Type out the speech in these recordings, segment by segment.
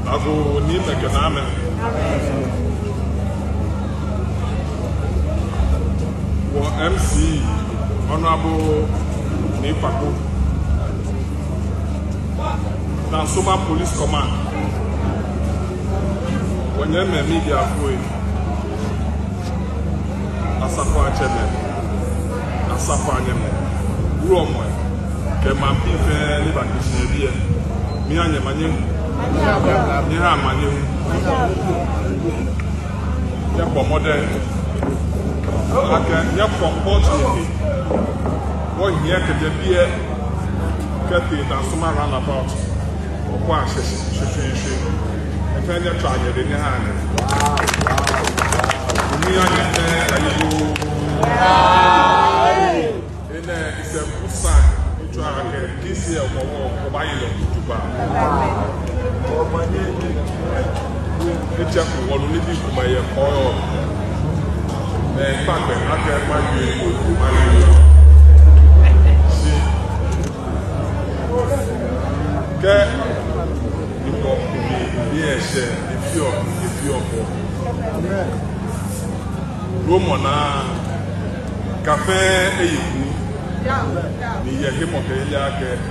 Ago ni mekaname. MC Honorable Nipako Nansoma Police Command when you media for Asafo Achebe Asafo Anyeme Ruomwe Kemampi fe ni bakishebie mi anyemanye ni ha amanye ya pomode aka ya pomode what here can be a Kathy Nansoma roundabout or situation and then you try it in your hand. It's a good sign. You try to get this year or buy it to buy. It's just one only to buy a coil. In fact, I can buy you. If you're Romana Cafe Eyiku ni ye him of ya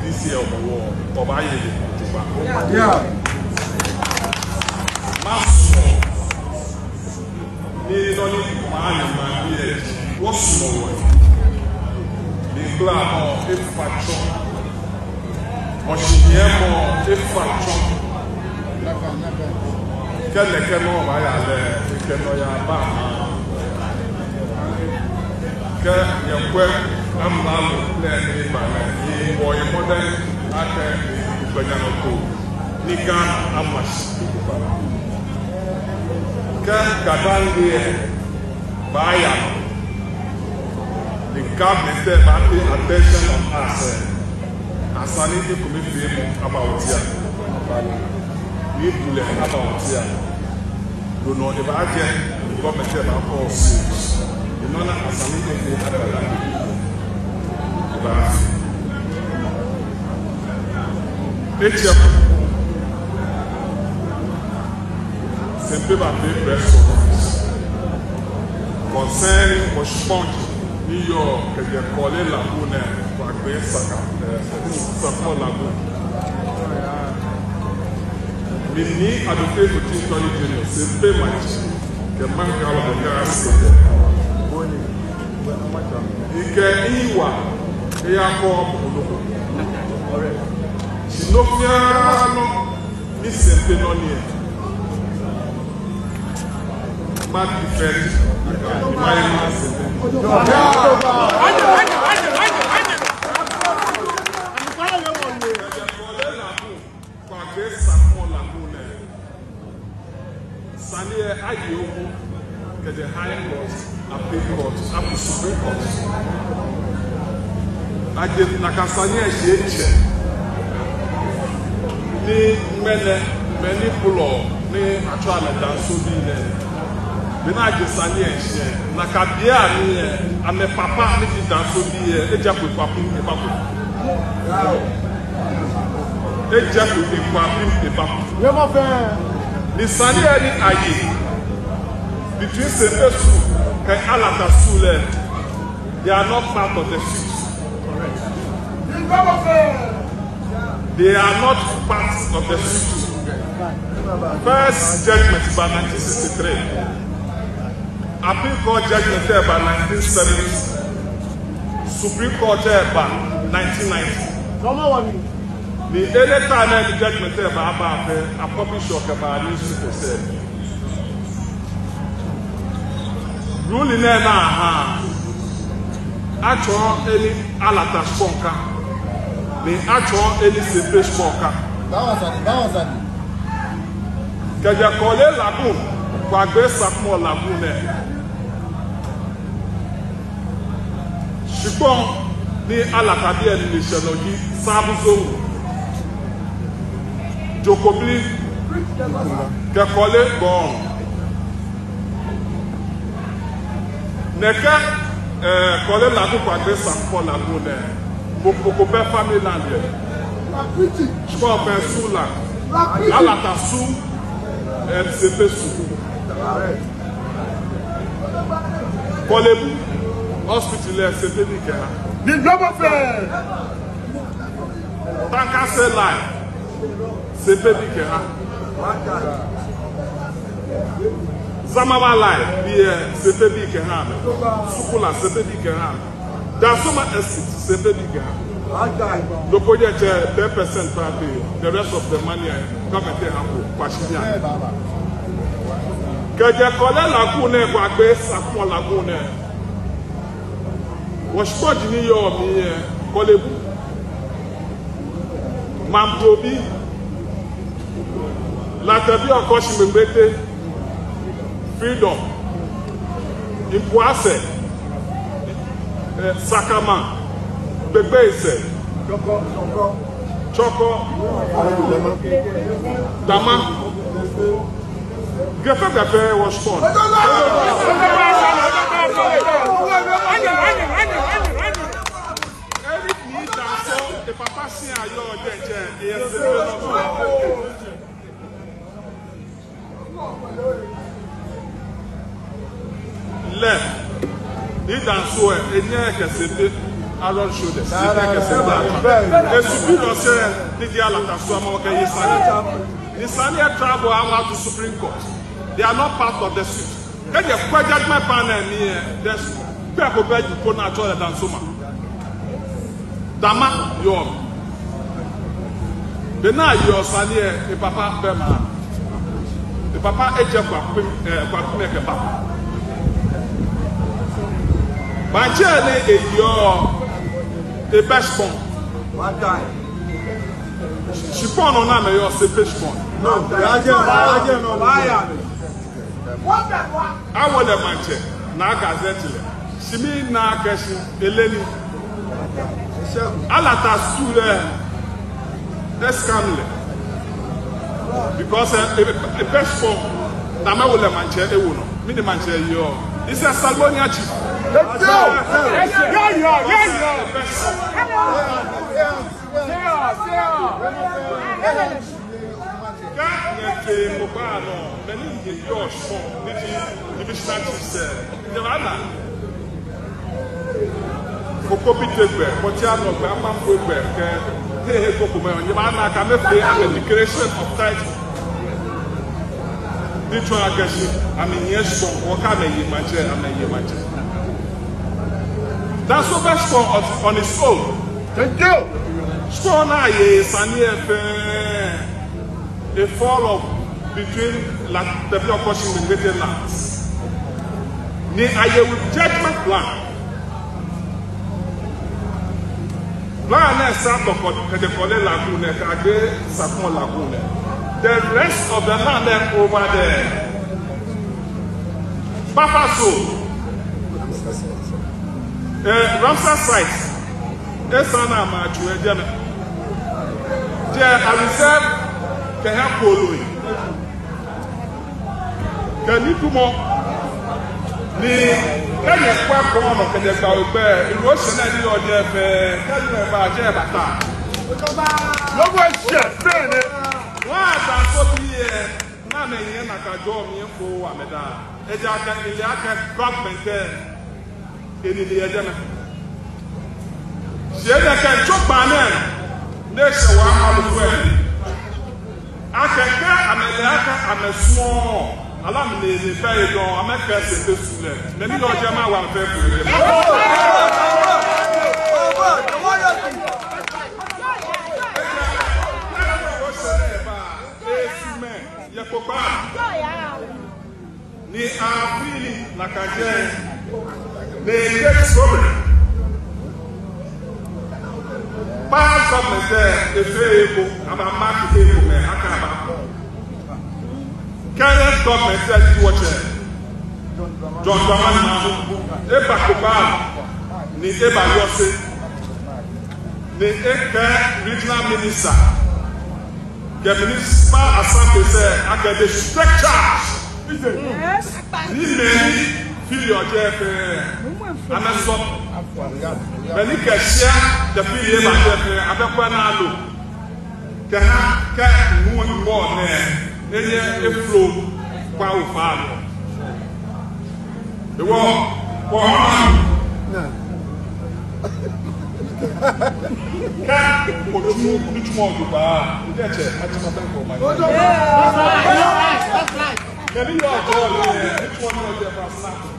this year of the war or buy it ni only man here what's small the black if faction Oshiemo if faction Kele no vaya le no ya ba ke yekwe amalo le ni ba ni boy modern ake gbanyano ko nika amash ke gadangi baya the government pay attention on us asani ni committee about here we pull about here do not ever get government about us. You know that as an individual, simply by the press concerning Washington, New York, and the Collet Laguna, for a great support Laguna. We need advocate for Team Tony Junior. C'est peu match. Que manque à la grâce. Et que Iwa et encore si nous venons, ni c'est non lié. Pas différent. Get the high court, appeal court, up to Supreme Court. I did Nakasania Shake. Many pull me a trial and so be there. Then I just Sania Nakabia, and the papa did that so be a jump with Papu. A jump with the Papu. Never fair. The Sania Ayi. Between Sepesu and Alata Sule, they are not part of the suit. They are not part of the suit. First judgment by 1963. Appeal Court judgment by 1970. Supreme Court by 1990. The any time the judgment by a publisher by newspaper. Ruling na actual any alata sponka. The actual any simple sponka. That was an. Kaja kole lagoon, kwa gbesa mo lagoon e. Shipon ni alata bi eni shenoji sabuzo. Jokobli ke kole bon. Neka kole lagoon kwa gbesa mo lagoon e. Boko be family land. Je crois qu'on fait sous là. À la tassou, elle se fait sous. Collez-vous, hospitalier, c'était nickel. Tant qu'à c'est là, c'est fait nickel. Zamama live, c'est fait nickel. Soukoula, c'est fait nickel. Dans ce c'est fait nickel. The project 10% pay, the rest of the money government have Pashinia. Kaja Kola Lagune, Bagbe, Sapon Lagune. Was spotting in your me, Kolebu Mamprobi Latabi or Koshimete Freedom Impoase Sakama. Bebe said, Choco, Dama, Gafa was born. Eric needs the papa see a left, need and so a Aaron shoulders. The superior said, the Sanya travel out to Supreme Court. They are not part of the suit. Get your judgment panel here. There's people who put natural than Suma. Dama, your. The now your Sanya, a papa Bema. The papa Ejab Papa. My journey is your. The best one. One time. She found on her your fish one. No, I want a manche. Naga Zetile. She mean Nagashi, Eleni. Alata Sule. Escamle. Because a best one, Nama will a manche, a woman. Mini manche, yo. It's a Salonia chief. Let's go! That's so best on his own. Thank you. Strong is a fall of between the block washing and the lands. Near a judgment plan. Plan is Sapo, the Kole Lagune, Kage, Sapon Lagune. The rest of the land over there. Papaso. Ramsar site. Esana Machu Ejana. There are reserved can have following. Can you do more? Can you quack on or can you go bear? It was an idea of the can you about Jebata? No question. Why are so here? None of them are going to go Ameda. Ejaka in the Aka government there. In the agenda. She can chop banana. Next one out of way. I can get I'm a small. Allow me to say it on. I'm a person to student. Let me know Jama one fair. Ni a feeling like a jay. They get problem. Bad government there, they say, I'm a market table man. I can't. Current government says you watch it. John Dramani, Eba Kubal, ni Eba Yose, ni Eke regional minister. The municipal assembly said, I get the strict charge. Yes. Feel your jeff, and I saw. When you can share the feel of Jeff, I don't want to can move more there. Any flow, power father. The war, can put much more to buy. That's it. That's my that's right. Can you all which one of them are snapping?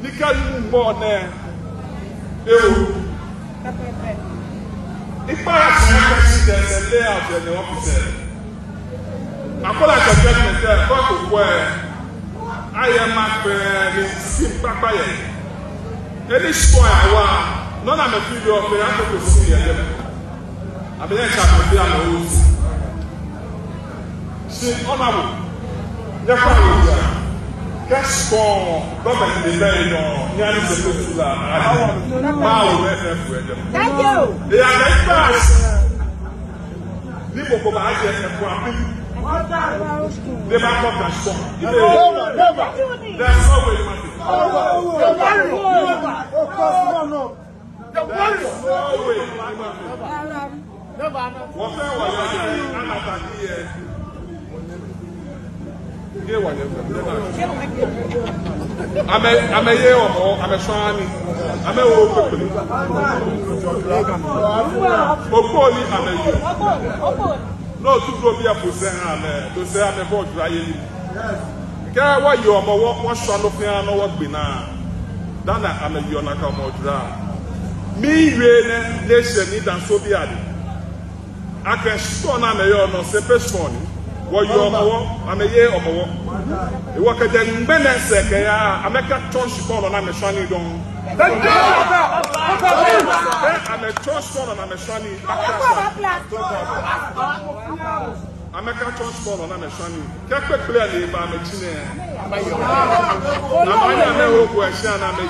You can't move more there. If I have president and lay out in the office, I call it a judgment there, but where I am a simple any square, none of the people of the African see them. I mean, I see, honorable, never Qu'est-ce qu'on doit mettre des mains dans il y a une chose là. Thank you. Et avec ça, ni pour comment agir un point plus. They might come and stop. Never. There's no way you might be. I'm a year or more, I'm a shiny, I'm a old people. Hopefully, I'm a year. No, to go be a person, to say I'm a boy drying. Care what you are more, what shall of me, I know what be now. Dana, I'm a year, not come more dry. Me, rain, nation, need and so be added. I can stone a mayor, no separate money. What you are, I'm a year or more. You work at the Benesek, I make a church ball and I'm a shiny dong. I'm a church ball and I'm a shiny. I make a church ball and I'm a shiny. Can't clearly by a chin. I'm a question. I'm a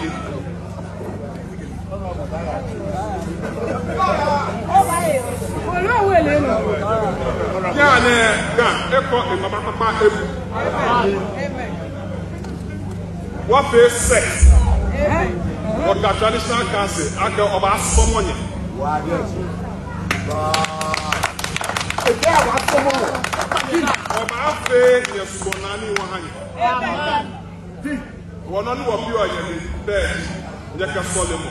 what is sex? What the traditional council? I go about someone. One on what you are in bed, you can follow me.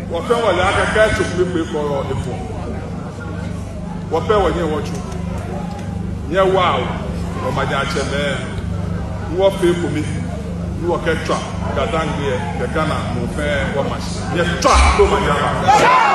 Whatever you are going to be for the phone. Whatever you want to. Yeah, wow. Oh, my God, you are for me. You are a trap. The Ghana, no fair, what much. Yes, trap.